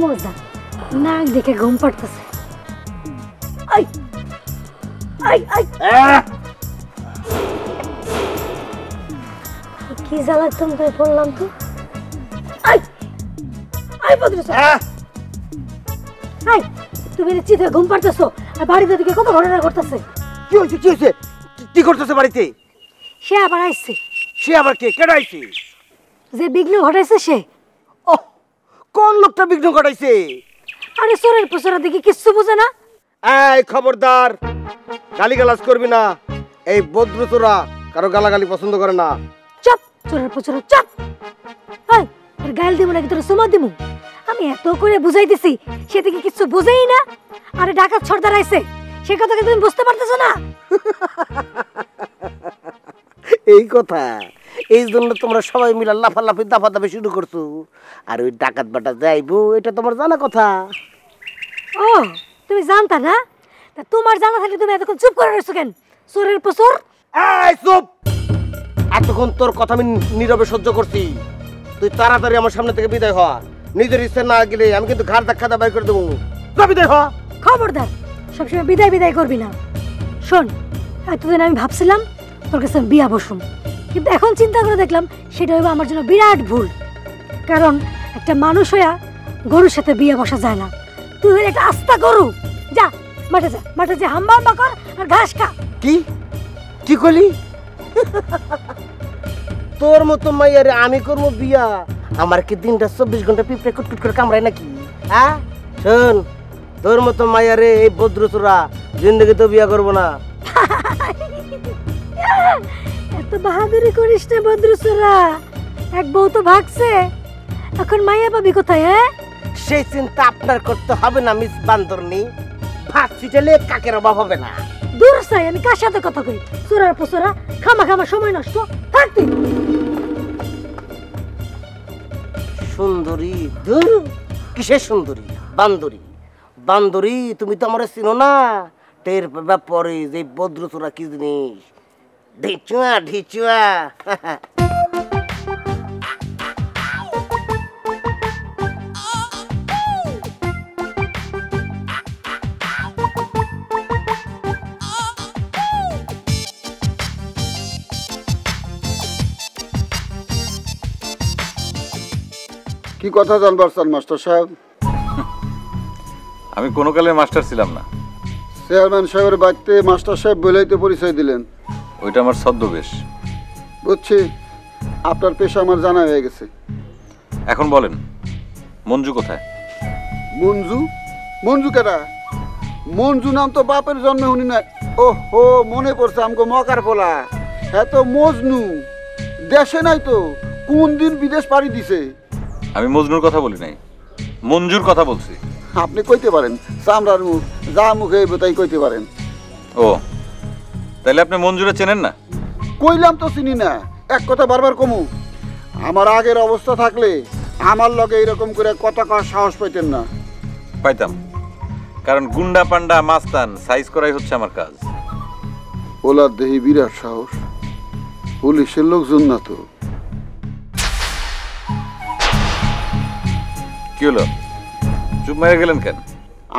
মজা, নাক দেখে ঘুম পাড়তেছে। আই আই আই কি জ্বালাতন করে পড়লাম তো। আই আই বদরুস, আই তুমি চিৎকার ঘুম পাড়তেছো আর বাড়িতে দিকে কত ঘটনা ঘটতেছে। কি হয়েছে কি হয়েছে? কি করতেছে বাড়িতে? সে আবার আইছে। সে আবার কে? কেন আইছে? যে বিঘ্ন ঘটাইছে সে। ও, কোন লোকটা বিঘ্ন ঘটাইছে? আরে চোরের পোচরা দেখি কিচ্ছু বোঝে না। এই খবরদার, গালিগালাজ করবি না। এই বদ্রু তোরা কারো গালাগালি পছন্দ করে না। চুপ, চোরের পোচরা চুপ। এই তোর গাল দিব নাকি তোর সুমা দিব? আমি এত করে বুঝাই দিছি, সে থেকে কিচ্ছু বোঝেই না। আরে ডাকাত সর্দার আইছে, সে কথা কি তুমি বুঝতে পারতেছো না? এই কথা, এই জন্য তোমরা সবাই মিলে লাফালাফি দাফাদাফি শুরু করছো। আর ওই ডাকাত বাটা যাইবো, এটা তোমার জানা কথা। ও, তুমি জানতা না? তা তোমার জানা থাকলে তুমি এতক্ষণ চুপ করে রইছো কেন? চোরের পোচর। এই চুপ! এতক্ষণ তোর কথা আমি নীরবে সহ্য করছি। তুই তাড়াতাড়ি আমার সামনে থেকে বিদায় হ। নিজের ইচ্ছে না গেলে আমি কিন্তু ঘাড় ধাক্কা দিয়ে বাইর করে দেবো। বিদায় হ। খবরদার, সবসময় বিদায় বিদায় করবি না। শোন, এতদিন আমি ভাবছিলাম তোর কাছে বিয়া বসুম, কিন্তু এখন চিন্তা করে দেখলাম সেটা হইব আমার জন্য বিরাট ভুল। কারণ একটা মানুষ হইয়া গরুর সাথে বিয়ে বসা যায় না। তুই হইলে একটা আস্তা গরু। যা মাঠে যা, মাঠে যা হাম্বা হাম্বা কর আর ঘাস খা। কি কি করলি? তোর মতো মাইয়ারে আমি করবো বিয়া? আমার কি দিনটা 24 ঘন্টা পিঁপড়ে কুটকুট করে কামড়ায় নাকি? হ্যাঁ শোন, তোর মতো মাইয়ারে এই বদ্রু তোরা জিন্দগি তো বিয়া করবো না। এত বাহাদুরি করিস না বদরুসরা, এক বউ তো ভাগছে, এখন মাইয়া পাবি কোথায়? হ্যাঁ, সেই চিন্তা আপনার করতে হবে না মিস বান্দরনি। ভাত ছিটালে কাকের অভাব হবে না। দূর চাই, আমি কার সাথে কথা কই? চোরার পোচরা খামা খামা সময় নষ্ট। থাক তুই। সুন্দরী? ধুর, কিসের সুন্দরী? বান্দরী। বান্দরী, তুমি তো আমার চিনো না। টের পাবা পরে যে বদ্রু তোরা কি জিনিস। ঢিচুয়া ঢিচুয়া। কি কথা জানবার চান মাস্টার সাহেব? আমি কোনো কালে মাস্টার ছিলাম না। চেয়ারম্যান সাহেবের বাড়িতে মাস্টার সাহেব বলেই তো পরিচয় দিলেন। ওইটা আমার ছদ্মবেশ। বুঝছি, আপনার পেশা আমার জানা হয়ে গেছে। এখন বলেন, মঞ্জু কোথায়? মঞ্জু? মঞ্জু কেডা? মঞ্জু নাম তো বাপের জন্মে শুনি নাই। ওহো, মনে পড়ছে, আমগো মকার পোলা। হ্যাঁ তো মজনু দেশে নাই তো, কোন দিন বিদেশ পাড়ি দিছে। আমি মজনুর কথা বলি নাই, মঞ্জুর কথা বলছি। আপনি কইতে পারেন, চামড়ার মুখ, যা মুখে তাই কইতে পারেন। ও, তাইলে আপনি মঞ্জুরে চেনেন না? কইলাম তো চিনি না, এক কথা বারবার কমু। আমার আগের অবস্থা থাকলে আমার লগে এরকম করে কথা কওয়ার সাহস পাইতেন না। পাইতাম, কারণ গুন্ডা পান্ডা মাস্তান সাইজ করাই হচ্ছে আমার কাজ। ওলার দেহি বিরাট সাহস, পুলিশের লোকজন না তো। কি হলো, চুপ মেরে গেলেন কেন?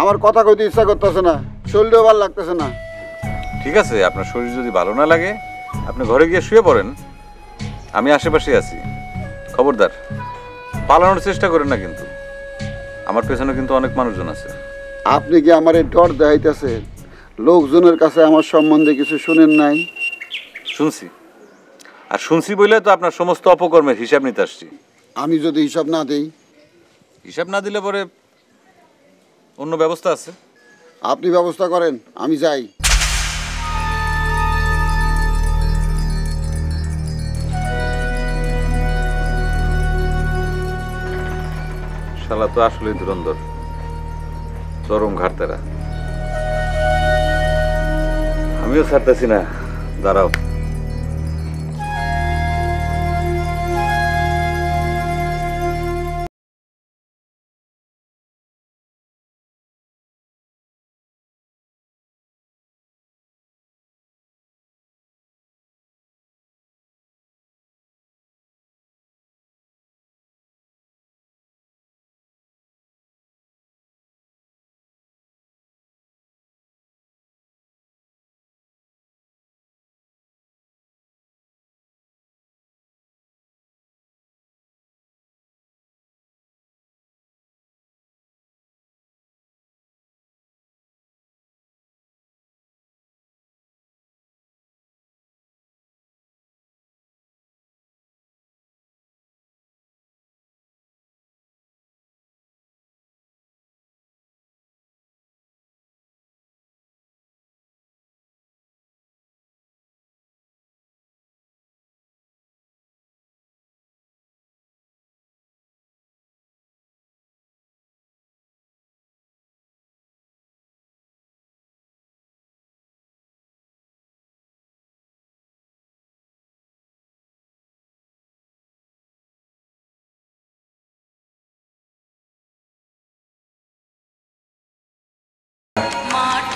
আমার কথা কইতে ইচ্ছা করতেছে না, শরীরও ভালো লাগতেছে না। ঠিক আছে, আপনার শরীর যদি ভালো না লাগে আপনি ঘরে গিয়ে শুয়ে পড়েন, আমি আশেপাশে আছি। খবরদার, পালানোর চেষ্টা করেন না কিন্তু, আমার পেছনে কিন্তু অনেক মানুষজন আছে। আপনি কি আমার এই ডর দেখাইতেছেন? লোকজনের কাছে আমার সম্বন্ধে কিছু শুনেন নাই? শুনছি, আর শুনছি বলে তো আপনার সমস্ত অপকর্মের হিসাব নিতে আসছি। আমি যদি হিসাব না দেই? হিসাব না দিলে পরে অন্য ব্যবস্থা আছে। আপনি ব্যবস্থা করেন, আমি যাই। শালা তো আসলেই ধুরন্ধর, চরম ঘাটতেরা। আমিও ছাড়তেছি না, দাঁড়াও।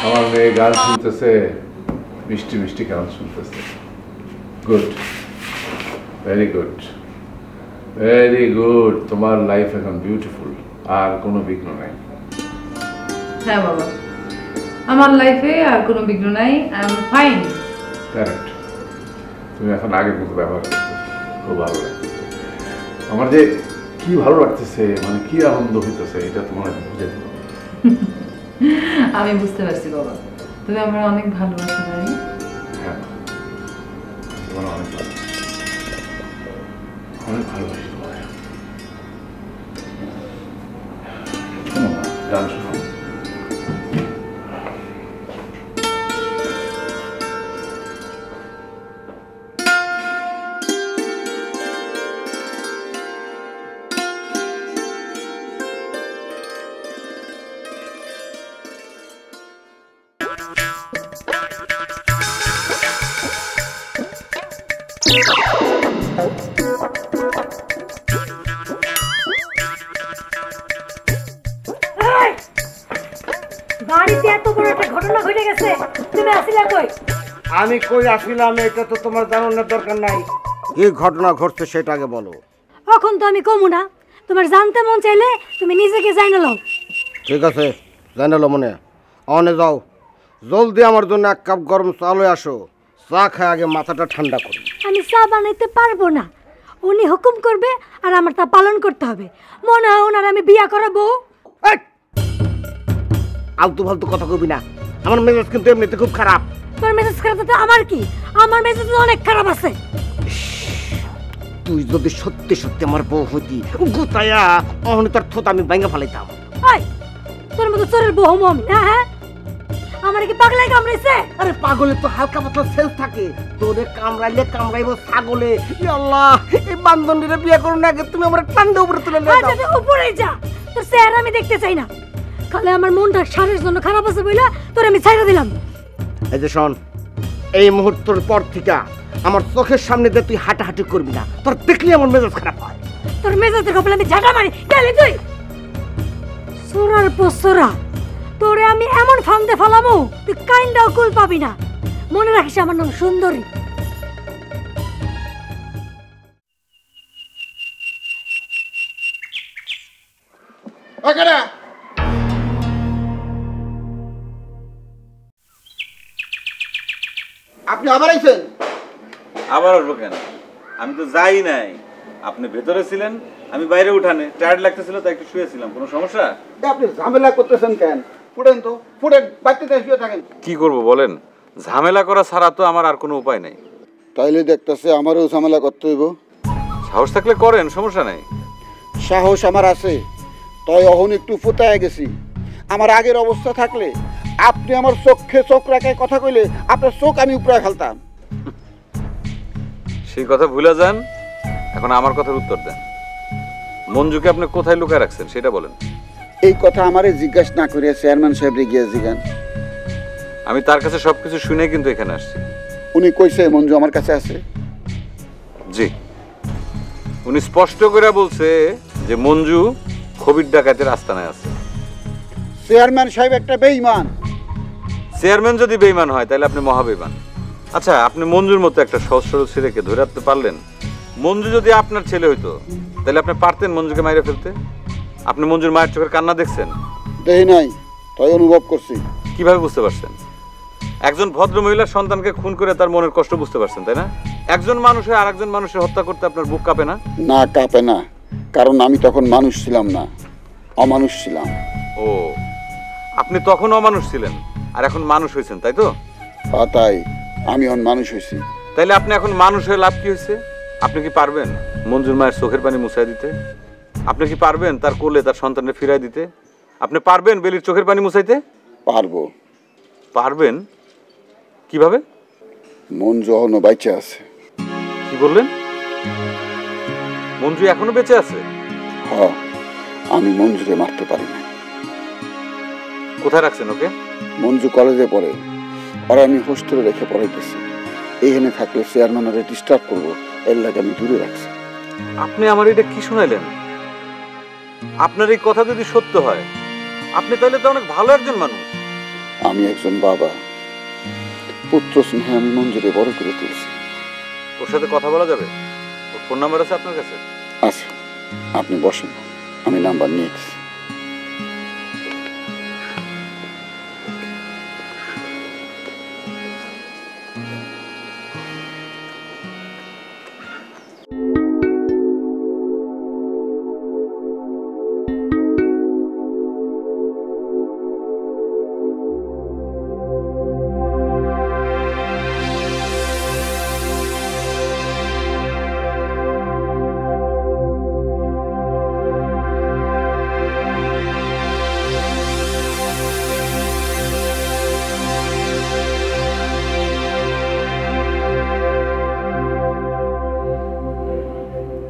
আমার মেয়ে গান শুনতেছে, মিষ্টি মিষ্টি গান শুনতেছে। Good, very good, very good. তোমার লাইফ এখন বিউটিফুল, আর কোনো বিঘ্ন নাই। হ্যাঁ বাবা, আমার লাইফে আর কোনো বিঘ্ন নাই, আই এম ফাইন। কারেক্ট, তুমি এখন আগের মতো ব্যবহার করতেছো, খুব ভালো লাগতেছে আমার। যে কি ভালো লাগতেছে, মানে কি আনন্দ হইতেছে, এটা তোমার বুঝে দিল। আমি বুঝতে পারছি বাবা, তুমি আমার অনেক ভালোবাসো তাই না? হ্যাঁ, তোমার অনেক ভালো, অনেক ভালোবাসি তোমার। শোনো না, গান শোনো। বাড়িতে এত বড় একটা ঘটনা ঘটে গেছে, তুমি আসিলা কই? আমি কই আসিলাম এটা তো তোমার জানানোর দরকার নাই। কি ঘটনা ঘটছে সেটা আগে বলো। এখন তো আমি কমু না, তোমার জানতে মন চাইলে তুমি নিজেকে জানা লও। ঠিক আছে, জানালো মনে। অনে যাও, জলদি আমার জন্য এক কাপ গরম চা লয়ে আসো। চা খায় আগে মাথাটা ঠান্ডা করি। আমি চা বানাইতে পারবো না, উনি হুকুম করবে আর আমার তা পালন করতে হবে। মনে হয় ওনার আমি বিয়া করাবো। আলতু ফালতু কথা কবি না, আমার মেজাজ কিন্তু এমনিতে খুব খারাপ। তোর মেজাজ খারাপ তো আমার কি? আমার মেজাজ তো অনেক খারাপ আছে। তুই যদি সত্যি সত্যি আমার বউ হইতি, গোতায়া অহনি তোর থোত আমি ভাঙা ফেলাইতাম। ওই তোর মতো চোরের বউ হমু আমি না? হ্যাঁ, আমার কি পাগলাই কামড়াইছে? আরে পাগলের তো হালকা পাতলা সেন্স থাকে, তোরে কামড়াইলে কামড়াইবো ছাগলে। ইয়া আল্লাহ, এই বান্ধবীরে বিয়ে করুন আগে তুমি আমার ঠান্ডা উপরে তুলে নিয়ে আচ্ছা যাও। তুই উপরেই যা, তোর চেহারা আমি দেখতে চাই না। খালি আমার মনটা সারের জন্য খারাপ আছে বইলা তোর আমি ছাইড়া দিলাম। এই যে শোন, এই মুহূর্তের পর থেকে আমার চোখের সামনে দিয়ে তুই হাঁটাহাঁটি করবি না, তোর দেখলে আমার মেজাজ খারাপ হয়। তোর মেজাজের কপালে আমি ঝাঁটা মারি গেলি তুই। সোরার পোসরা, তোরে আমি এমন ফান্দে ফেলামো তুই কাইন্ডাও কুল পাবি না। মনে রাখিস আমার নাম সুন্দরী। আপনি আবার আইছেন? আবার আসবো কেন? আমি তো যাই নাই, আপনি ভেতরে ছিলেন, আমি বাইরে উঠানে টায়ার্ড লাগতেছিল তাই একটু শুয়েছিলাম। কোনো সমস্যা? আপনি ঝামেলা করতেছেন কেন? ফুটেন তো, ফুটেন, বাড়িতে শুয়ে থাকেন। কি করব বলেন, ঝামেলা করা ছাড়া তো আমার আর কোনো উপায় নাই। তাইলে দেখতেছে আমারও ঝামেলা করতে হইব। সাহস থাকলে করেন, সমস্যা নাই। সাহস আমার আছে, তাই অহন একটু ফুটায় গেছি। আমার আগের অবস্থা থাকলে আপনি আমার চোখে চোখ রাখায় কথা কইলে আপনার চোখ আমি উপরে ফেলতাম। সেই কথা ভুলে যান, এখন আমার কথার উত্তর দেন। মঞ্জুকে আপনি কোথায় লুকায় রাখছেন সেটা বলেন। এই কথা আমারে জিজ্ঞাসা না করে চেয়ারম্যান সাহেবরে গিয়ে জিগান। আমি তার কাছে সবকিছু শুনে কিন্তু এখানে আসছি। উনি কইছে মঞ্জু আমার কাছে আছে? জি, উনি স্পষ্ট করে বলছে যে মঞ্জু খবির ডাকাতের আস্তানায় আছে। চেয়ারম্যান সাহেব একটা বেঈমান। চেয়ারম্যান যদি বেঈমান হয় তাহলে আপনি মহাবেঈমান। আচ্ছা, আপনি মঞ্জুর মতো একটা সহজ সরল ছেলেকে ধরে রাখতে পারলেন? মঞ্জু যদি আপনার ছেলে হইতো তাহলে আপনি পারতেন মঞ্জুকে মাইরে ফেলতে? আপনি মঞ্জুর মায়ের চোখের কান্না দেখছেন? দেখি নাই, তাই অনুভব করছি। কিভাবে বুঝতে পারছেন? একজন ভদ্র মহিলার সন্তানকে খুন করে তার মনের কষ্ট বুঝতে পারছেন, তাই না? একজন মানুষ হয়ে আরেকজন মানুষের হত্যা করতে আপনার বুক কাঁপে না? না, কাঁপে না, কারণ আমি তখন মানুষ ছিলাম না, অমানুষ ছিলাম। ও, আপনি তখন অমানুষ ছিলেন আর এখন মানুষ হয়েছেন, তাই তো? তাই আমি এখন মানুষ হয়েছি। তাইলে আপনি এখন মানুষ হয়ে লাভ কি হয়েছে? আপনি কি পারবেন মঞ্জুর মায়ের চোখের পানি মুছাই দিতে? আপনি কি পারবেন তার কোলে তার সন্তানকে ফিরাই দিতে? আপনি পারবেন বেলির চোখের পানি মুছাইতে? পারবো। পারবেন কিভাবে? মঞ্জু এখনো বাইচে আছে। কি বললেন? মঞ্জু এখনো বেঁচে আছে? হ, আমি মঞ্জুরে মারতে পারি না। কোথায় রাখছেন ওকে? মঞ্জু কলেজে পড়ে, আর আমি হোস্টেলে রেখে পড়াইতেছি। এইখানে থাকলে চেয়ারম্যানরে ডিস্টার্ব করবো, এর লাগে আমি দূরে রাখছি। আপনি আমার এটা কি শুনাইলেন? আপনার এই কথা যদি সত্য হয় আপনি তাহলে তো অনেক ভালো একজন মানুষ। আমি একজন বাবা, পুত্র স্নেহে আমি মঞ্জুরে বড় করে তুলছি। ওর সাথে কথা বলা যাবে? ওর ফোন নাম্বার আছে আপনার কাছে? আচ্ছা, আপনি বসেন, আমি নাম্বার নিয়ে দিচ্ছি।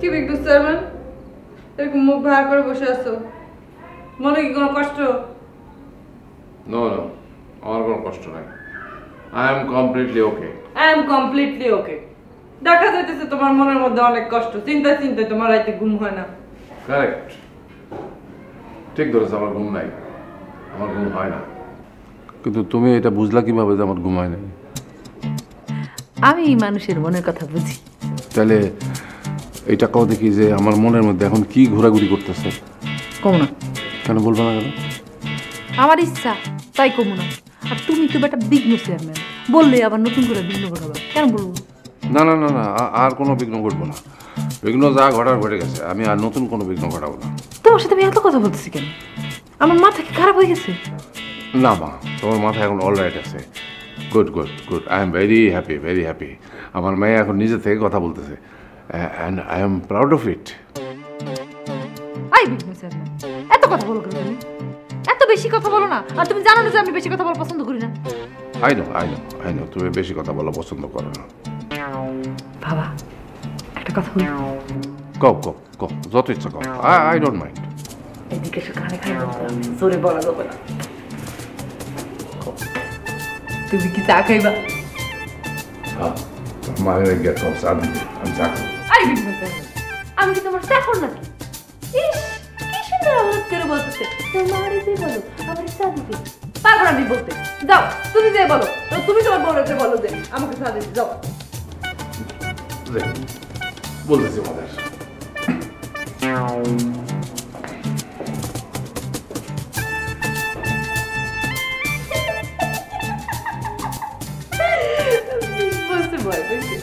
কি বিগ সেভেন, এরকম মুখ ভার করে বসে আছো, মনে কি কোনো কষ্ট? নো নো, আমার কোনো কষ্ট নাই। I am completely okay. I am completely ওকে। দেখা যাইতেছে তোমার মনের মধ্যে অনেক কষ্ট, চিন্তায় চিন্তায় তোমার রাতে ঘুম হয় না। কারেক্ট, ঠিক ধরেছে, আমার ঘুম নাই, আমার ঘুম হয় না। কিন্তু তুমি এটা বুঝলা কিভাবে যে আমার ঘুম হয় নাই? আমি মানুষের মনের কথা বুঝি। তাহলে এটা কও দেখি যে আমার মনের মধ্যে এখন কি ঘোরাঘুরি করতেছে। কম না, কেন বলবো না কেন? আমার ইচ্ছা তাই কমু না। আর তুমি তো বেটা বিঘ্ন চেয়ারম্যান, বললে আবার নতুন করে বিঘ্ন ঘটাবা, কেন বলবো? না না না না, আর কোনো বিঘ্ন ঘটবো না। বিঘ্ন যা ঘটার ঘটে গেছে, আমি আর নতুন কোনো বিঘ্ন ঘটাবো না। তোমার সাথে আমি এত কথা বলতেছি কেন? আমার মাথা কি খারাপ হয়ে গেছে? না মা, তোমার মাথা এখন অল রাইট আছে। Good good good, I am very happy, very happy. আমার মেয়ে এখন নিজে থেকে কথা বলতেছে, and I am proud of it. I বিঘ্ন চেয়ারম্যান, এত কথা বলো কেন তুমি? এত বেশি কথা বলো না। আর তুমি জানো না যে আমি বেশি কথা বলা পছন্দ করি না। I know I know I know, তুমি বেশি কথা বলা পছন্দ করো না। বাবা, একটা কথা বলি। কও কও কও, যত ইচ্ছা কও, আই ডোন্ট মাইন্ড। এদিকে এসে কানে কানে বলতে হবে, জোরে বলা যাবে না। তুমি কি চা খাইবা? হ্যাঁ, মায়ের গিয়ে কও চা দিবে, আমি চা খাবো। আই বিঘ্ন চেয়ারম্যান, আমি কি তোমার চাকর নাকি? ইস, কি সুন্দর আওয়াজ করে বলতেছে, তোমার যে বলো আমার চা দিবে। পারবো না আমি বলতে, যাও তুমি যে বলো। তুমি তোমার বউকে বলো যে আমাকে চা দিতে, যাও। বলতেছি মজার। বলতে ভয় পেয়েছে।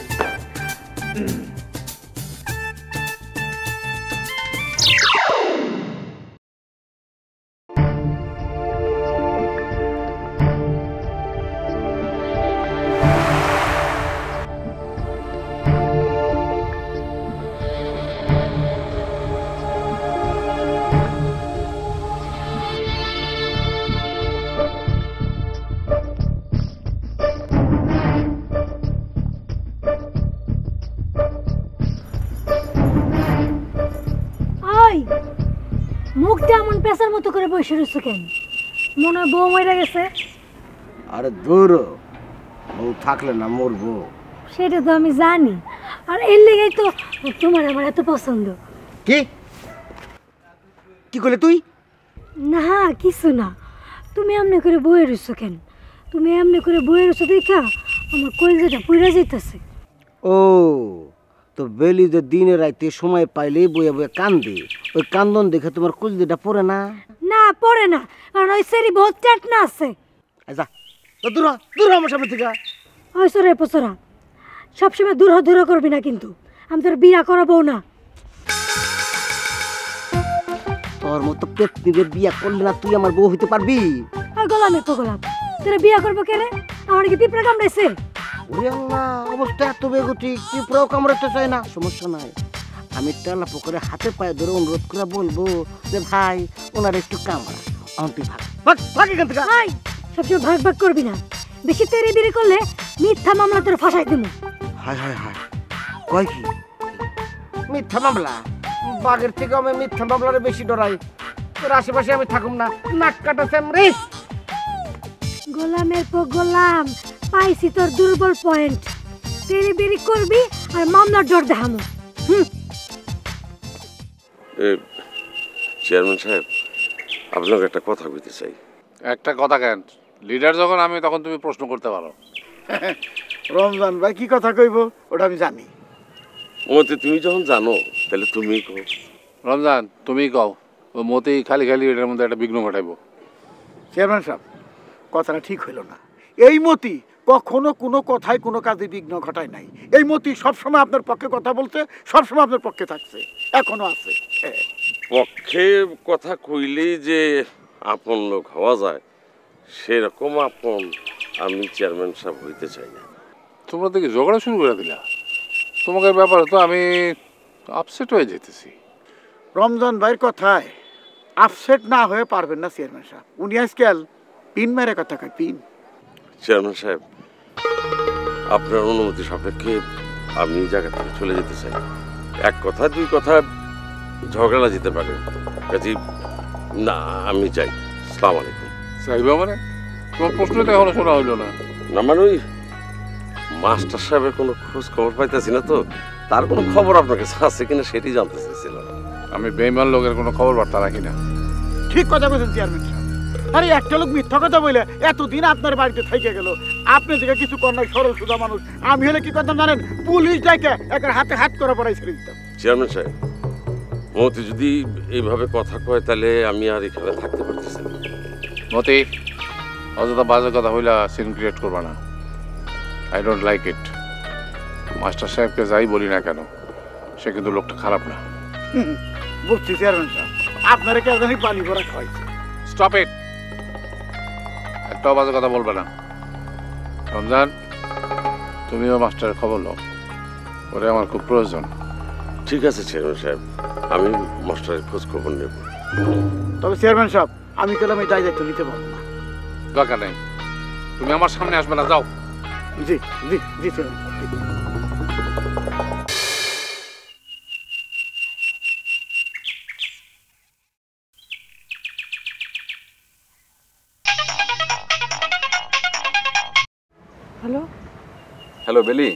ওই মুখটা এমন পেশার মতো করে বসে রয়েছো কেন? মনে হয় বউ মরে গেছে। আরে দূর, বউ থাকলে না মরবো। সেটা তো আমি জানি, আর এর লেগেই তো তোমার আমার এত পছন্দ। কি কি করলে তুই? না কিছু না, তুমি এমনি করে বয়ে রয়েছো কেন? তুমি এমনি করে বয়ে রয়েছো দেখা আমার কলিজাটা পুড়ে যেতেছে। ও, তো বেলি যে দিনে রাইতে সময় পাইলেই বইয়া বইয়া কান্দে, ওই কান্দন দেখে তোমার কুলদিটা পড়ে না? না পড়ে না, কারণ ওই সেরি বহুত চ্যাট না আছে। আচ্ছা, তো দূর হ, দূর হ আমার সামনে থেকে। ওই সরে পচরা, সবসময় দূর দূর করবি না কিন্তু, আমি তোর বিয়া করাবো না। তোর মতো পেতনিদের বিয়া করলে না তুই আমার বউ হইতে পারবি? আর গোলামের গোলাম, তোরা বিয়া করবো কেনে? আমার কি পিঁপড়া কামড়াইছে? ওরে আল্লাহ, অবস্থা এত বেগতিক, পিঁপড়াও কামড়াতে চায় না। সমস্যা নাই, আমি টালা পুকুরে হাতে পায়ে ধরে অনুরোধ করে বলবো যে ভাই ওনার একটু কামড়া, তুই ভাগ ভাগ ভাগ এখান থেকে। ভাই সবসময় ভাগ ভাগ করবি না, বেশি তেরি বেরি করলে মিথ্যা মামলা তোর ফাঁসাই দেবো। হায় হায় হায়, কয় কি মিথ্যা মামলা? বাঘের থেকে আমি মিথ্যা মামলার বেশি ডরাই। তোর আশেপাশে আমি থাকুম না, নাক কাটাছে রে। গোলামের পর গোলাম, পাইছি তোর দুর্বল পয়েন্ট। তেরি বেরি করবি আর মামলার জোর দেখামো। চেয়ারম্যান সাহেব, আপনাকে একটা কথা বলতে চাই। একটা কথা কেন, লিডার যখন আমি, তখন তুমি প্রশ্ন করতে পারো। রমজান ভাই কি কথা কইব ওটা আমি জানি। মতি তুমি যখন জানো তাহলে তুমি কো। রমজান, তুমি কও, ও মতি খালি খালি এটার মধ্যে একটা বিঘ্ন ঘটাইবো। চেয়ারম্যান সাহেব, কথাটা ঠিক হইল না। এই মতি কখনো কোনো কথায় কোনো কাজে বিঘ্ন ঘটায় নাই। এই মতি সবসময় আপনার পক্ষে কথা বলছে, সবসময় আপনার পক্ষে থাকছে, এখনো আছে। পক্ষে কথা কইলেই যে আপন লোক হওয়া যায় সেরকম আপন আমি চেয়ারম্যান সাহেব হইতে চাই না। তোমরা দেখি ঝগড়া শুরু করে দিলা। তোমাকে ব্যাপারে তো আমি আপসেট হয়ে যেতেছি। রমজান ভাইয়ের কথায় আপসেট না হয়ে পারবেন না চেয়ারম্যান সাহেব। উনি আজকাল পিন মেরে কথা কয়, পিন। চেয়ারম্যান সাহেব, আপনার অনুমতি সাপেক্ষে আমি এই জায়গা থেকে চলে যেতে চাই। এক কথা দুই কথা ঝগড়া যেতে পারে, কাজে না আমি চাই। আসসালামু আলাইকুম। চাইবা মানে? তোমার প্রশ্ন তো এখনো শোনা হইলো না। না মানে ওই মাস্টার সাহেবের কোনো খোঁজ খবর পাইতেছি না, তো তার কোনো খবর আপনার কাছে আছে কিনা সেটাই জানতে চাইছিলাম। আমি বেইমান লোকের কোনো খবর বার্তা রাখি না। ঠিক কথা বলছেন চেয়ারম্যান সাহেব। আরে একটা লোক মিথ্যা কথা বলে এতদিন আপনার বাড়িতে থেকে গেল, আপনি থেকে কিছু কন্যায় সরল সুদা মানুষ। আমি হলে কি করতাম জানেন? পুলিশ ডাকে একের হাতে হাত করা পড়াই ছেড়ে দিতাম। চেয়ারম্যান সাহেব, মতি যদি এইভাবে কথা কয় তাহলে আমি আর এখানে থাকতে পারতেছি না। মতি, অযথা বাজে কথা হইলা সিন ক্রিয়েট করবা না। I don't like it. Master সাহেবকে যাই বলি না কেন, সে কিন্তু লোকটা খারাপ না। বুঝছি চেয়ারম্যান সাহেব, আপনারা কে জানি পানি ভরা খাওয়াইছে। Stop it. একটাও বাজে কথা বলবে না। রমজান, তুমিও মাস্টারের খবর নাও, ওরে আমার খুব প্রয়োজন। ঠিক আছে চেয়ারম্যান সাহেব, আমি মাস্টারের খোঁজ খবর নেব। তবে চেয়ারম্যান সাহেব, আমি কেলাম এই দায়িত্ব নিতে পারবো না। দরকার নেই, তুমি আমার সামনে আসবে না, যাও। জি জি জি চেয়ারম্যান সাহেব। হ্যালো, হ্যালো বেলি,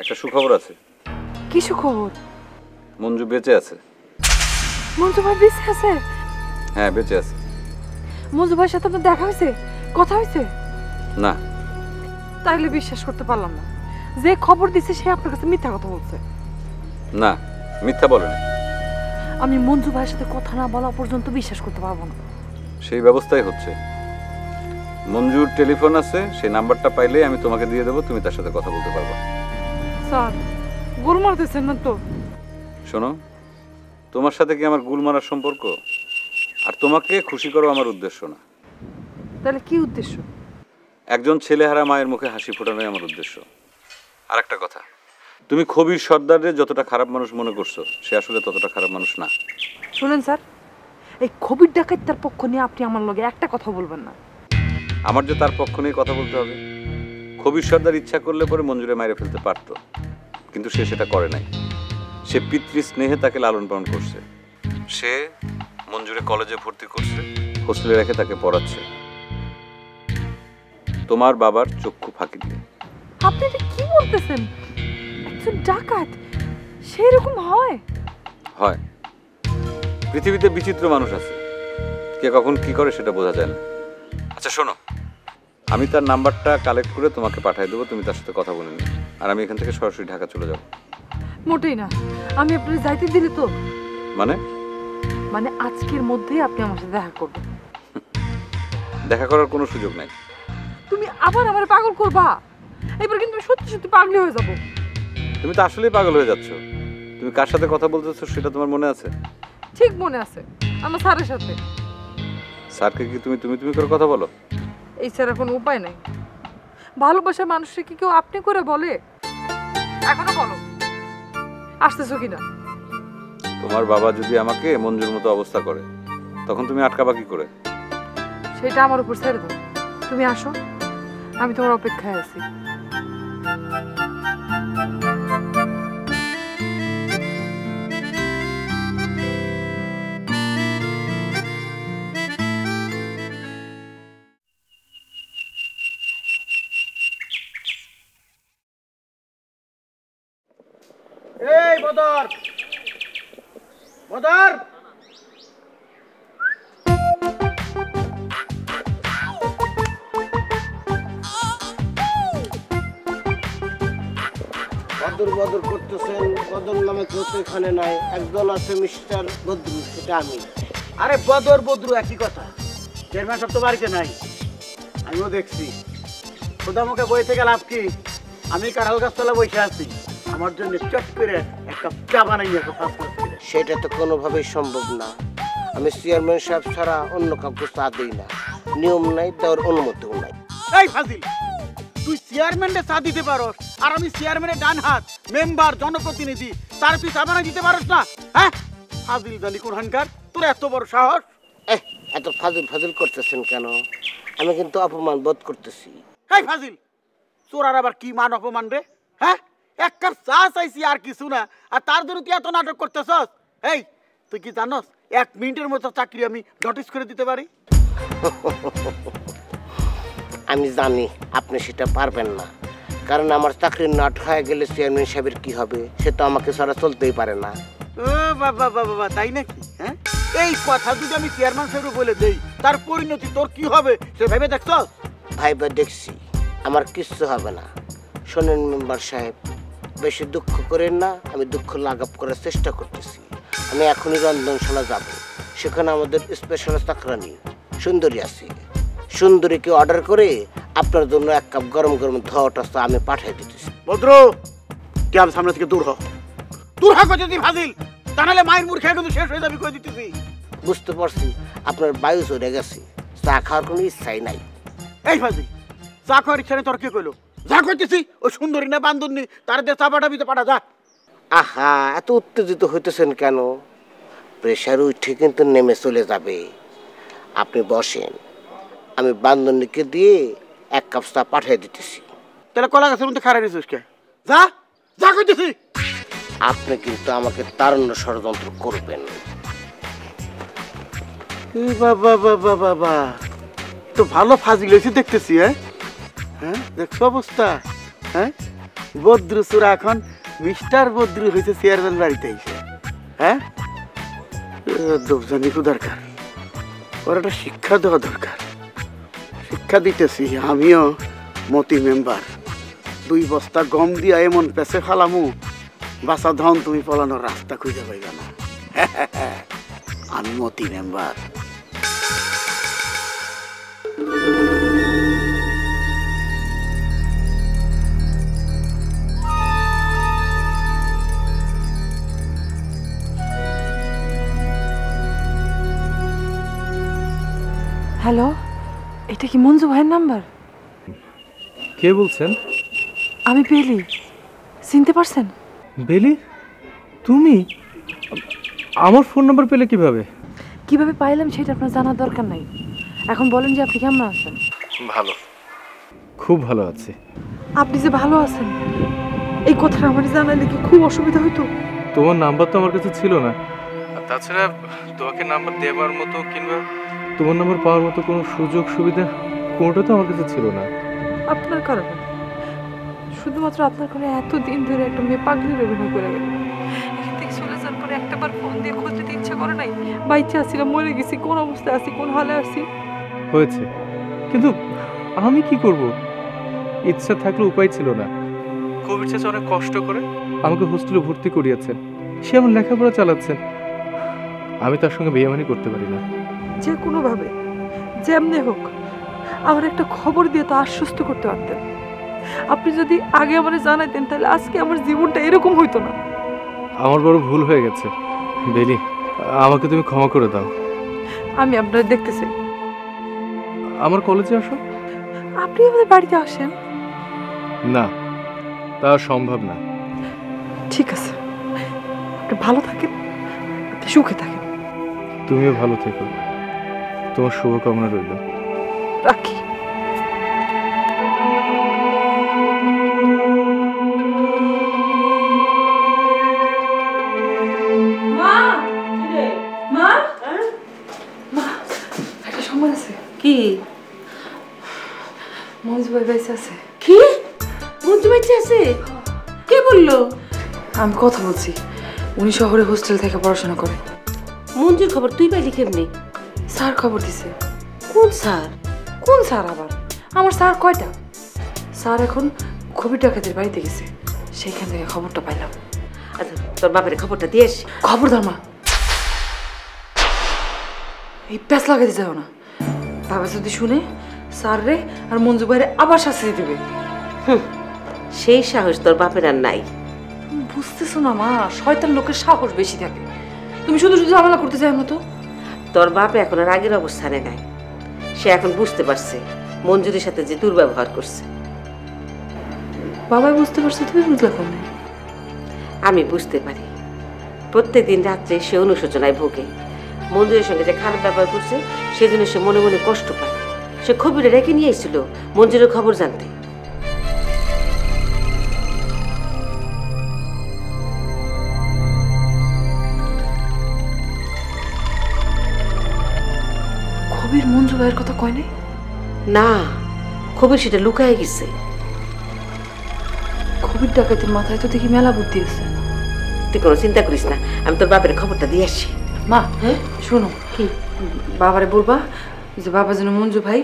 একটা সুখবর আছে। কি সুখবর? মঞ্জু বেঁচে আছে। মঞ্জু ভাই বেঁচে আছে? হ্যাঁ, বেঁচে আছে। মঞ্জু ভাইয়ের সাথে আপনার দেখা হয়েছে, কথা হয়েছে? না। তাইলে বিশ্বাস করতে পারলাম না। যে খবর দিছে সে আপনার কাছে মিথ্যা কথা বলছে। না, মিথ্যা বলেনি। আমি মঞ্জু ভাইয়ের সাথে কথা না বলা পর্যন্ত বিশ্বাস করতে পারবো না। সেই ব্যবস্থাই হচ্ছে। মঞ্জুর টেলিফোন আছে, সেই নাম্বারটা পাইলে আমি তোমাকে দিয়ে দেবো, তুমি তার সাথে কথা বলতে পারবে। স্যার, গোল মারতেছেন না তো? শোনো, তোমার সাথে কি আমার গুল মারার সম্পর্ক? আর তোমাকে খুশি করো আমার উদ্দেশ্য না। তাহলে কি উদ্দেশ্য? একজন ছেলেহারা মায়ের মুখে হাসি ফোটানোই আমার উদ্দেশ্য। আর একটা কথা, তুমি খবির সর্দারের যতটা খারাপ মানুষ মনে করছো, সে আসলে ততটা খারাপ মানুষ না। শুনেন স্যার, এই খবির ডাকাইতার পক্ষ নিয়ে আপনি আমার লগে একটা কথা বলবেন না। আমার যে তার পক্ষ নিয়ে কথা বলতে হবে? খবির সর্দার ইচ্ছা করলে পরে মঞ্জুরে মাইরে ফেলতে পারত, কিন্তু সে সেটা করে নাই। সে পিতৃ স্নেহে তাকে লালন পালন করছে। সে মঞ্জুরে কলেজে ভর্তি করছে, হোস্টেলে রেখে তাকে পড়াচ্ছে, তোমার বাবার চক্ষু ফাঁকি দিয়ে। আপনি এটা কি বলতেছেন? একজন ডাকাত সেরকম হয়? হয়। পৃথিবীতে বিচিত্র মানুষ আছে, কে কখন কি করে সেটা বোঝা যায় না। আচ্ছা শোনো, আমি তার নাম্বারটা কালেক্ট করে তোমাকে পাঠিয়ে দেবো, তুমি তার সাথে কথা বলে নিও। আর আমি এখান থেকে সরাসরি ঢাকা চলে যাব। মোটেই না। আমি আপনার যাইতে দিলে তো? মানে? মানে আজকের মধ্যেই আপনি আমার সাথে দেখা করবেন। দেখা করার কোনো সুযোগ নাই। তুমি আবার আমার পাগল করবা? এবার কিন্তু আমি সত্যি সত্যি পাগল হয়ে যাব। তুমি তো আসলেই পাগল হয়ে যাচ্ছ। তুমি কার সাথে কথা বলতেছো সেটা তোমার মনে আছে? ঠিক মনে আছে, আমার স্যারের সাথে। স্যারকে কি তুমি তুমি তুমি করে কথা বলো? এই ছাড়া কোনো উপায় নাই। ভালোবাসার মানুষকে কি কেউ আপনি করে বলে? এখনো বলো, আসতেছো কিনা? তোমার বাবা যদি আমাকে মঞ্জুর মতো অবস্থা করে, তখন তুমি আটকাবা কি করে? সেটা আমার উপর ছেড়ে দাও। তুমি আসো, আমি তোমার অপেক্ষায় আছি। এই বদর, বদর, আদর বদর করতেছেন, বদর নামে কেউ তো এখানে নাই, একজন আছে মিস্টার বদ্রু, সেটা আমি। আরে বদর বদ্রু একই কথা, চেয়ারম্যান সব তো বাড়িতে নাই, আমিও দেখছি। খোদা মুখে বই থেকে লাভ কি? আমি কাঁঠাল গাছতলা বসে আছি, আমার জন্য চট করে একটা চা বানাই নিয়ে ফার্স্ট ক্লাস করে। সেটা তো কোনোভাবেই সম্ভব না। আমি চেয়ারম্যান সাহেব ছাড়া অন্য কাউকে চা দিই না, নিয়ম নাই, দেওয়ার অনুমতিও নাই। এই ফাজিল, তুই চেয়ারম্যানের চা দিতে পারস, আর আমি চেয়ারম্যানের ডান হাত, মেম্বার, জনপ্রতিনিধি, তার তুই চা বানাই দিতে পারস না? হ্যাঁ ফাজিল জানি কোরআনকার, তোর এত বড় সাহস! এত ফাজিল ফাজিল করতেছেন কেন? আমি কিন্তু অপমান বোধ করতেছি। এই ফাজিল, তোর আর আবার কি মান অপমান রে? হ্যাঁ, এক কাপ চা চাইছি আর কিছু না, আর তার জন্য তুই এত নাটক করতেছস? এই তুই কি জানোস 1 মিনিটের মতো চাকরি আমি নোটিস করে দিতে পারি? আমি জানি আপনি সেটা পারবেন না, কারণ আমার চাকরির নাট হয়ে গেলে চেয়ারম্যান সাহেবের কি হবে, সে তো আমাকে ছাড়া চলতেই পারে না। ও বাবা বাবা, তাই নাকি? হ্যাঁ, এই কথা যদি আমি চেয়ারম্যান সাহেবকে বলে দেই, তার পরিণতি তোর কি হবে সে ভেবে দেখছস? ভাইবা দেখছি, আমার কিচ্ছু হবে না। শোনেন মেম্বার সাহেব, বেশি দুঃখ করেন না, আমি দুঃখ লাঘব করার চেষ্টা করতেছি। আমি এখনই রন্ধনশালা যাব, সেখানে আমাদের স্পেশাল চাকরানি সুন্দরী আছে। সুন্দরীকে অর্ডার করে আপনার জন্য 1 কাপ গরম গরম ধোয়াটা চা আমি পাঠিয়ে দিতেছি। ভদ্র, তুই আমার সামনে থেকে দূর হ, দূর হ যদি ফাজিল, তা নাহলে মায়ের মুখ খেয়ে কিন্তু শেষ হয়ে যাবি কই দিতেছি। বুঝতে পারছি আপনার বায়ু চলে গেছে, চা খাওয়ার কোনো ইচ্ছাই নাই। এই ফাজিল, চা খাওয়ার ইচ্ছা নেই তোর কে কইলো? যা কইতেছি ওই সুন্দরী না বান্দরনি, তার দিয়ে চা পাঠাবি তো পাঠা, যা। আহা, এত উত্তেজিত হইতেছেন কেন? প্রেশার উঠে কিন্তু নেমে চলে যাবে। আপনি বসেন, আমি বান্দরনিকে দিয়ে 1 কাপ চা পাঠিয়ে দিতেছি। তাহলে কলা গাছের মধ্যে খারাপ রেছিস কে? যা, যা কইতেছি। আপনি কিন্তু আমাকে তারণ্য ষড়যন্ত্র করবেন। বাবা বাবা বাবা, তো ভালো ফাজিল হয়েছে দেখতেছি। হ্যাঁ হ্যাঁ, দেখছো অবস্থা? হ্যাঁ, বদ্রু সুরা এখন মিস্টার বদ্রু হয়েছে চেয়ারম্যান বাড়িতে এসে। হ্যাঁ, দোবজানি দরকার, ওর একটা শিক্ষা দেওয়া দরকার। শিক্ষা দিতেছি, আমিও মতি মেম্বার, 2 বস্তা গম দিয়া এমন পেছে ফালামু, বাসা ধন তুমি পলানোর রাস্তা খুঁজে পাইবে না। আমি মতি মেম্বার। হ্যালো, এটা কি মঞ্জু ভাইয়ের নাম্বার? কে বলছেন? আমি বেলি, চিনতে পারছেন? বেলি, তুমি আমার ফোন নাম্বার পেলে কিভাবে? কিভাবে পাইলাম সেটা আপনার জানার দরকার নাই। এখন বলেন যে আপনি কেমন আছেন? ভালো, খুব ভালো আছি। আপনি যে ভালো আছেন এই কথাটা আমার জানাইলে কি খুব অসুবিধা হইতো? তোমার নাম্বার তো আমার কাছে ছিল না, আর তাছাড়া তোমাকে নাম্বার দেওয়ার মতো কিংবা তোমার নাম্বার পাওয়ার মতো কোনো সুযোগ সুবিধা কোনোটা তো আমার কাছে ছিল না। আপনার কারণে, শুধুমাত্র আপনার কারণে এতদিন ধরে একটা মেয়ে পাগলির অভিনয় করে গেল। এখান থেকে চলে যাওয়ার পরে একটাবার ফোন দিয়ে খোঁজ নিতে ইচ্ছা করে নাই? বাইচে আছি না মরে গেছি, কোন অবস্থায় আছি, কোন হালে আছি? হয়েছে, কিন্তু আমি কি করব? ইচ্ছা থাকলে উপায় ছিল না। কোভিড শেষে অনেক কষ্ট করে আমাকে হোস্টেলে ভর্তি করিয়েছেন, সে আমার লেখাপড়া চালাচ্ছেন, আমি তার সঙ্গে বেইমানি করতে পারি না। যে কোনোভাবে যেমনে হোক আমার একটা খবর দিয়ে তো আশ্বস্ত করতে পারতেন। আপনি যদি আগে আমারে জানাইতেন তাহলে আজকে আমার জীবনটা এরকম হইতো না। আমার বড় ভুল হয়ে গেছে বেলি, আমাকে তুমি ক্ষমা করে দাও। আমি আপনার দেখতে চাই। আমার কলেজে আসো। আপনি আমাদের বাড়িতে আসেন। না, তা সম্ভব না। ঠিক আছে, আপনি ভালো থাকেন, আপনি সুখে থাকেন। তুমিও ভালো থেকো, তোমার শুভকামনা রইল। রাখি। মা, মা, মা, একটা সময় আছে কি? মঞ্জু ভাই বেঁচে আছে। কি? মঞ্জু বেঁচে আছে? কে বললো? আমি কথা বলছি, উনি শহরে হোস্টেল থেকে পড়াশোনা করে। মঞ্জুর খবর তুই পাইলি কেমনি? স্যার খবর দিছে। কোন স্যার? কোন স্যার আবার? আমার স্যার কয়টা? স্যার এখন কবির ডাকাতের বাড়িতে গেছে। সেইখান থেকে খবরটা পাইলাম। আচ্ছা তোর বাপের খবরটা দিয়েস। খবরদার মা, এই প্যাঁচ লাগাতে যাও না। বাবা যদি শুনে স্যার রে আর মঞ্জু ভাইরে আবার শাস্তি দিবে। সেই সাহস তোর বাপের আর নাই। তুমি বুঝতেছো না মা, শয়তান লোকের সাহস বেশি থাকে। তুমি শুধু শুধু ঝামেলা করতে চাই না তো। তোর বাপ এখন আর আগের অবস্থানে নাই। সে এখন বুঝতে পারছে মঞ্জুরির সাথে যে দুর্ব্যবহার করছে। বাবাই বুঝতে পারছে, তুমি বুঝলে কেন? আমি বুঝতে পারি। প্রত্যেকদিন রাত্রে সে অনুশোচনায় ভোগে। মঞ্জুরির সঙ্গে যে খারাপ ব্যবহার করছে সেজন্য সে মনে মনে কষ্ট পায়। সে খবরে রেখে নিয়ে এসেছিল মঞ্জুরের খবর জানতে। কবির মঞ্জু ভাইয়ের কথা কয় নাই? না, খবর সেটা লুকায় গেছে। কবির ডাকাতের মাথায় তো দেখি মেলা বুদ্ধি আছে। তুই কোনো চিন্তা করিস না, আমি তোর বাপের খবরটা দিয়ে আসি। মা শোনো, কি বাবারে বলবা যে বাবা যেন মঞ্জু ভাই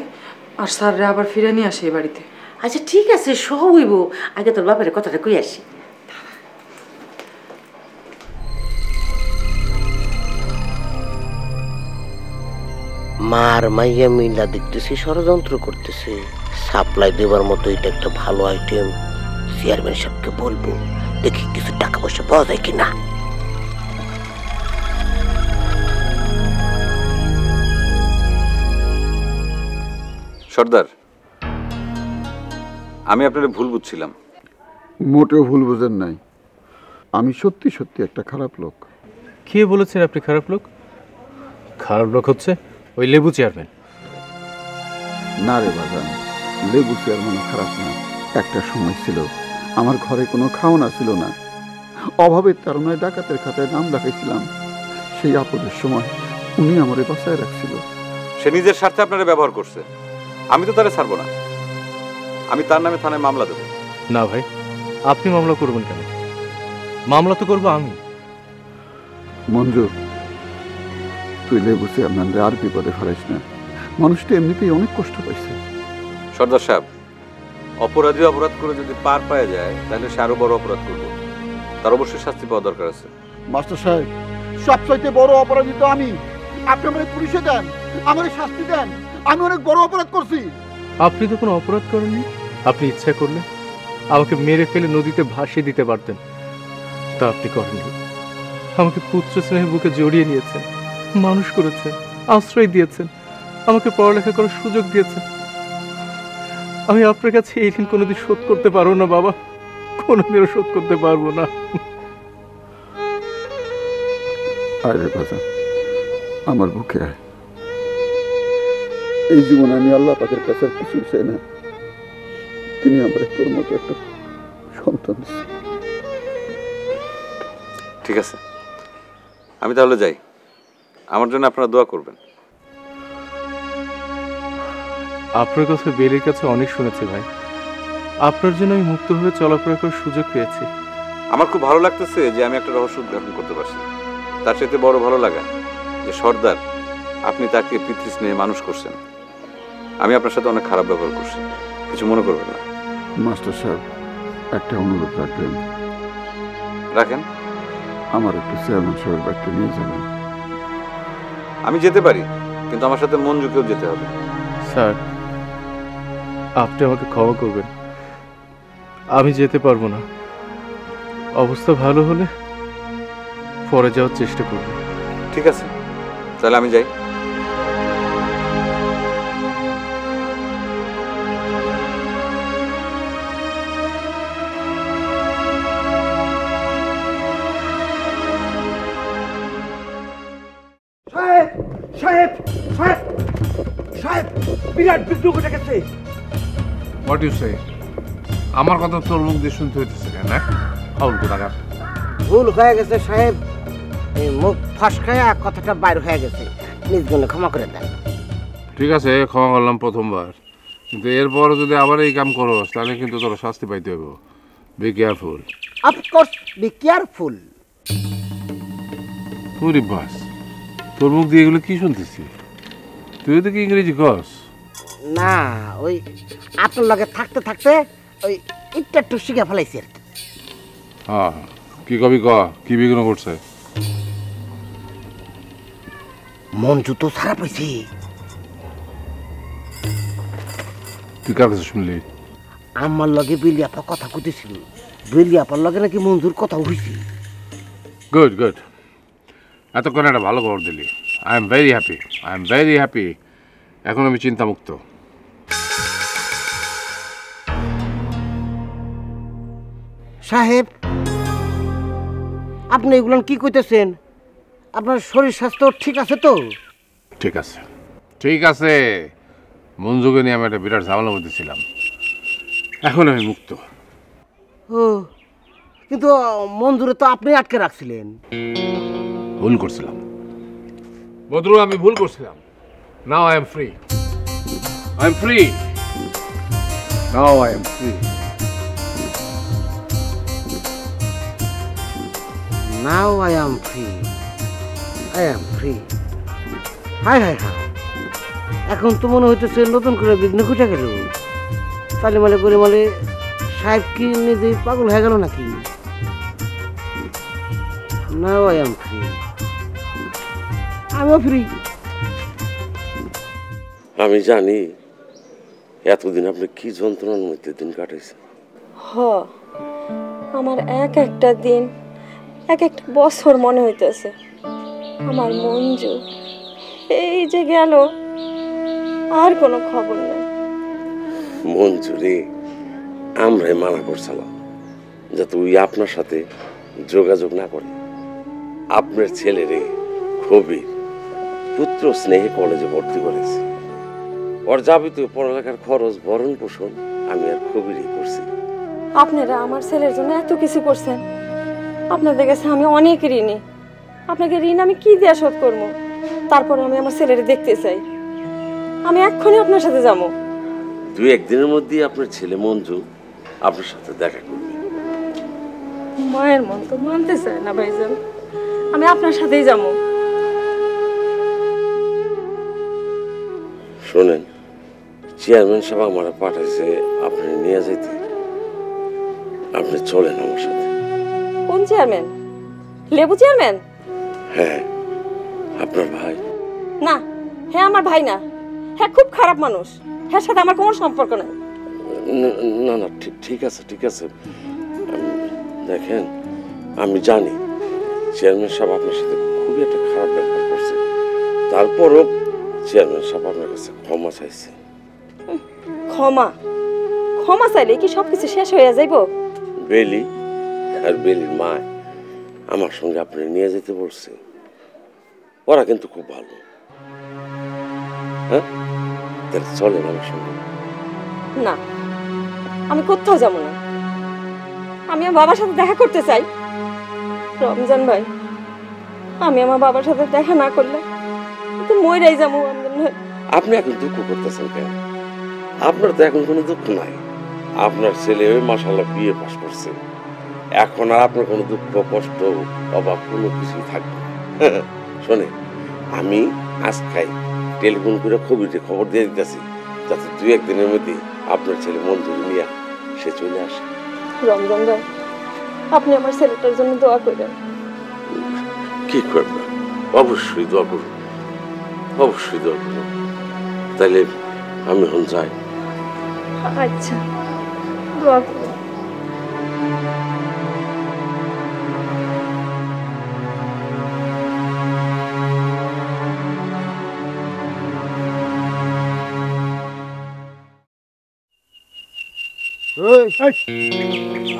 আর স্যাররে আবার ফিরে নিয়ে আসে এই বাড়িতে। আচ্ছা ঠিক আছে, সব হইব। আগে তোর বাপের কথাটা কই আসি। মার মাইয়া মিলা দেখতেছি ষড়যন্ত্র করতেছে। সাপ্লাই দেবার মতো এটা একটা ভালো আইটেম। চেয়ারম্যান সাহেবকে বলবো, দেখি কিছু টাকা পয়সা পাওয়া যায় কিনা। সর্দার, আমি আপনার ভুল বুঝছিলাম। মোটেও ভুল বোঝেন নাই, আমি সত্যি সত্যি একটা খারাপ লোক। কে বলেছেন আপনি খারাপ লোক? খারাপ লোক হচ্ছে ওই লেবু চেয়ারম্যান। না রে বাজান, লেবু চেয়ারম্যানও খারাপ না। একটা সময় ছিল আমার ঘরে কোনো খাওয়ানা ছিল না, অভাবের তাড়নায় ডাকাতের খাতায় নাম লেখাইছিলাম। সেই আপদের সময় উনি আমারে বাঁচায় রাখছিল। সে নিজের স্বার্থে আপনারা ব্যবহার করছে, আমি তো তারে ছাড়বো না। আমি তার নামে থানায় মামলা দেবো। না ভাই, আপনি মামলা করবেন কেন? মামলা তো করবো আমি। মঞ্জু, তুই লেবু চেয়ারম্যানরে আর বিপদে ফেলাইস না। মানুষটা এমনিতেই অনেক কষ্ট পাইছে। সর্দার সাহেব, অপরাধী অপরাধ করে যদি পার পাওয়া যায় তাহলে সে আরো বড় অপরাধ করবে। তার অবশ্যই শাস্তি পাওয়া দরকার আছে। মাস্টার সাহেব, সবচাইতে বড় অপরাধী তো আমি। আপনি আমার পুলিশে দেন, আমার শাস্তি দেন। আমি অনেক বড় অপরাধ করছি। আপনি তো কোনো অপরাধ করেননি। আপনি ইচ্ছা করলে আমাকে মেরে ফেলে নদীতে ভাসিয়ে দিতে পারতেন, তা আপনি করেননি। আমাকে পুত্র স্নেহের বুকে জড়িয়ে নিয়েছেন, মানুষ করেছেন, আশ্রয় দিয়েছেন, আমাকে পড়ালেখা করার সুযোগ দিয়েছেন। আমি আপনার কাছে এই ঋণ কোনোদিন শোধ করতে পারবো না বাবা, কোনোদিনও শোধ করতে পারবো না। আরে বাজা, আমার বুকে আয়। এই জীবনে আমি আল্লাহ পাকের কাছে কিছুই চাই না। তিনি আমার তোর মতো একটা সন্তান দিচ্ছেন। ঠিক আছে, আমি তাহলে যাই। আমার জন্য আপনারা দোয়া করবেন। আপনার কথা বেলের কাছে অনেক শুনেছি ভাই। আপনার জন্য আমি মুক্তভাবে চলাফেরা করার সুযোগ পেয়েছি। আমার খুব ভালো লাগতেছে যে আমি একটা রহস্য উদ্ঘাটন করতে পারছি। তার সাথে বড় ভালো লাগা যে সর্দার, আপনি তাকে পিতৃস্নেহে মানুষ করছেন। আমি আপনার সাথে অনেক খারাপ ব্যবহার করছি, কিছু মনে করবেন না। মাস্টার সাহেব, একটা অনুরোধ রাখবেন। রাখেন। আমার একটু চেয়ারম্যান সাহেবের বাড়িতে নিয়ে যাবেন। আমি যেতে পারি, কিন্তু আমার সাথে মঞ্জুকেও যেতে হবে। স্যার, আপনি আমাকে ক্ষমা করবেন, আমি যেতে পারবো না। অবস্থা ভালো হলে পরে যাওয়ার চেষ্টা করব। ঠিক আছে, তাহলে আমি যাই। সাহেব সাহেব সাহেব সাহেব, বিরাট বিদ্রোহ ঘটে গেছে। হোয়াট ইউ সে? আমার কথা তোর মুখ দিয়ে শুনতে হইতেছে কেন? ফাউল কোথাকার। ভুল হয়ে গেছে সাহেব, এই মুখ ফসকায়া কথাটা বাইর হয়ে গেছে। নিজ গুণে ক্ষমা করে দেন। ঠিক আছে, ক্ষমা করলাম প্রথমবার, কিন্তু এরপর যদি আবার এই কাম করো তাহলে কিন্তু তোর শাস্তি পাইতে হবে। Be careful. Of course, be careful. তুই বাস, তোর মুখ দিয়ে এগুলো কি শুনতেছি? তুই তো কি ইংরেজি কস? না, ওই আপনার লগে থাকতে থাকতে ওই একটু একটু শিখে ফেলাইছি আর কি। হ্যাঁ কি কবি ক কি বিঘ্ন করছে? মঞ্জু তো সারা পাইছে। তুই কার কাছে শুনলি? আমার লগে বেলি আপা কথা কইতেছিল, বেলি আপার লগে নাকি মঞ্জুর কথা হইছে। গুড গুড, এতক্ষণ একটা ভালো খবর দিলি। I am very happy, I am very happy. এখন আমি চিন্তামুক্ত। সাহেব, আপনি এগুলো কি কইতেছেন? আপনার শরীর স্বাস্থ্য ঠিক আছে তো? ঠিক আছে, ঠিক আছে। মঞ্জুকে নিয়ে আমি একটা বিরাট ঝামেলার মধ্যে ছিলাম, এখন আমি মুক্ত। ও, কিন্তু মঞ্জুরে তো আপনি আটকে রাখছিলেন। ভুল করছিলাম বদরু, আমি ভুল করছিলাম। Now I am free, I am free, now I am free. Now I am free, I am free. হায় হায় হায়, এখন তো মনে হইতেছে নতুন করে বিঘ্ন ঘটে গেল। তালে মালে করে মালে সাহেব কি নিজে পাগল হয়ে গেল নাকি? নাও আই এম ফ্রি, আমিও ফ্রি। আমি জানি এতদিন আপনি কি যন্ত্রণার মধ্যে দিন কাটাইছেন। আমার এক একটা দিন এক একটা বছর মনে হইতেছে। আমার মঞ্জু এই যে গেল, আর কোনো খবর নেই। মঞ্জুরে আমরাই মানা করছিলাম যাতে ওই আপনার সাথে যোগাযোগ না করে। আপনার ছেলেরে কবির পুত্র স্নেহে কলেজে ভর্তি করেছে। ওর যাবতীয় পড়ালেখার খরচ ভরণ পোষণ আমি আর কবিরই করছি। আপনারা আমার ছেলের জন্য এত কিছু করছেন, আপনাদের কাছে আমি অনেক ঋণী। আপনাকে ঋণ আমি কি দিয়ে শোধ করবো? তারপর আমি আমার ছেলের দেখতে চাই। আমি এক্ষুনি আপনার সাথে যাবো। 2-1 দিনের মধ্যেই আপনার ছেলে মঞ্জু আপনার সাথে দেখা করবে। মায়ের মন তো মানতে চায় না ভাইজান, আমি আপনার সাথেই যাবো। শোনেন, চেয়ারম্যান সাহেব আমার পাঠাইছে আপনি নিয়ে যেতে। আপনি চলেন আমার সাথে। কোন চেয়ারম্যান? লেবু চেয়ারম্যান? হ্যাঁ, আপনার ভাই। না, হ্যাঁ আমার ভাই না, হ্যাঁ খুব খারাপ মানুষ, হ্যাঁ সাথে আমার কোনো সম্পর্ক নাই। না না, ঠিক আছে ঠিক আছে। দেখেন, আমি জানি চেয়ারম্যান সাহেব আপনার সাথে খুবই একটা খারাপ ব্যবহার করছে, তারপরও চেয়ারম্যান সাহেব আপনার কাছে ক্ষমা চাইছে। ক্ষমা? ক্ষমা চাইলে কি সবকিছু শেষ হয়ে যাইব? বেলি আর বেলির মা আমার সঙ্গে আপনি নিয়ে যেতে বলছে। ওরা কিন্তু খুব ভালো। হ্যাঁ, তাহলে চলেন আমার সঙ্গে। না, আমি কোথাও যাবো না। আমি আমার বাবার সাথে দেখা করতে চাই। রমজান ভাই, আমি আমার বাবার সাথে দেখা না করলে তো মইরাই যাবো। রমজান ভাই, আপনি এখন দুঃখ করতেছেন কেন? আপনার তো এখন কোনো দুঃখ নাই। আপনার ছেলে মাশাআল্লাহ বিয়ে পাস করছে। এখন আর আপনার কোনো দুঃখ কষ্ট অভাব কোনো কিছুই থাকবে না। শোনে, আমি আজকাই টেলিফোন করে খবর দিয়ে দিতেছি যাতে 2-1 দিনের মধ্যে আপনার ছেলে মঞ্জুরি নিয়ে সে চলে আসে। রমজান ভাই, আপনি আমার ছেলেটার জন্য দোয়া করেন। কি করবে? অবশ্যই দোয়া করুন, অবশ্যই দোয়া করুন। তাইলে আমি এখন যাই। আচ্ছা, দোয়া করুন।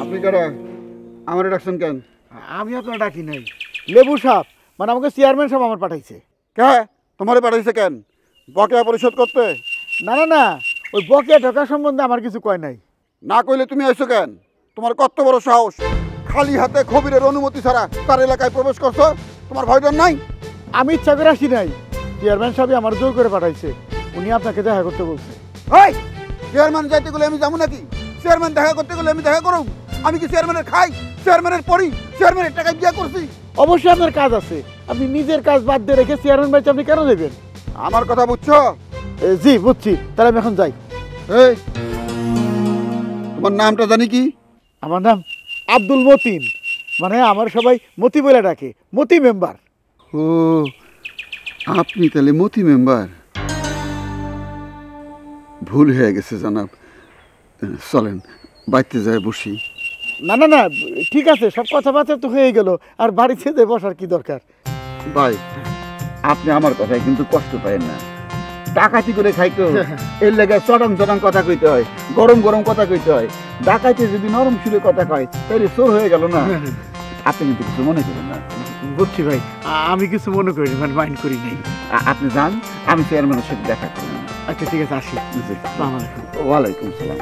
আপনি কারা? আমার ডাকছেন কেন? আমি আপনার ডাকি নাই, লেবু সাহেব মানে আমাকে চেয়ারম্যান সাহেব আমার পাঠাইছে। কে তোমারে পাঠাইছে কেন? বকেয়া পরিশোধ করতে? না না না, ওই বকেয়া টাকা সম্বন্ধে আমার কিছু কয় নাই। না কইলে তুমি আইছো কেন? তোমার কত বড় সাহস! খালি হাতে খবিরের অনুমতি ছাড়া তার এলাকায় প্রবেশ করছো? তোমার ভয় ডর নাই? আমি ইচ্ছা করে আসি নাই, চেয়ারম্যান সাহেব আমার জোর করে পাঠাইছে। উনি আপনাকে দেখা করতে বলছে। এই চেয়ারম্যান যাইতে গেলে আমি যাবো নাকি? চেয়ারম্যান দেখা করতে গেলে আমি দেখা করব? আমি কি চেয়ারম্যানের খাই, চেয়ারম্যানের পড়ি, চেয়ারম্যানের টাকায় বিয়ে করছি? অবশ্যই আপনার কাজ আছে, আপনি নিজের কাজ বাদ দিয়ে রেখে চেয়ারম্যান বাড়িতে আপনি কেন দেবেন? আমার কথা বুঝছো? জি বুঝছি, তাহলে আমি এখন যাই। এই তোমার নামটা জানি কি? আমার নাম আব্দুল মতিন। মানে আমার সবাই মতি বলে ডাকে, মতি মেম্বার। ও আপনি তাহলে মতি মেম্বার। ভুল হয়ে গেছে জনাব, চলেন বাড়িতে যায় বসি। না না না, ঠিক আছে, সব কথাবার্তা তো হয়ে গেল, আর বাড়িতে যে বসার কি দরকার? ভাই আপনি আমার কথায় কিন্তু কষ্ট পায় না, ডাকাতি করে খাইতো এর লেগে চটাং চটাং কথা কইতে হয়, গরম গরম কথা কইতে হয়। ডাকাইতে যদি নরম সুরে কথা কয় তাহলে চোর হয়ে গেল না। আপনি কিন্তু কিছু মনে করেন না। বুঝছি ভাই, আমি কিছু মনে করিনি, মানে মাইন্ড করি নেই। আপনি যান, আমি চেয়ারম্যানের সাথে দেখা করি। আচ্ছা ঠিক আছে, আসি। আসসালামু আলাইকুম। ওয়ালাইকুম সালাম।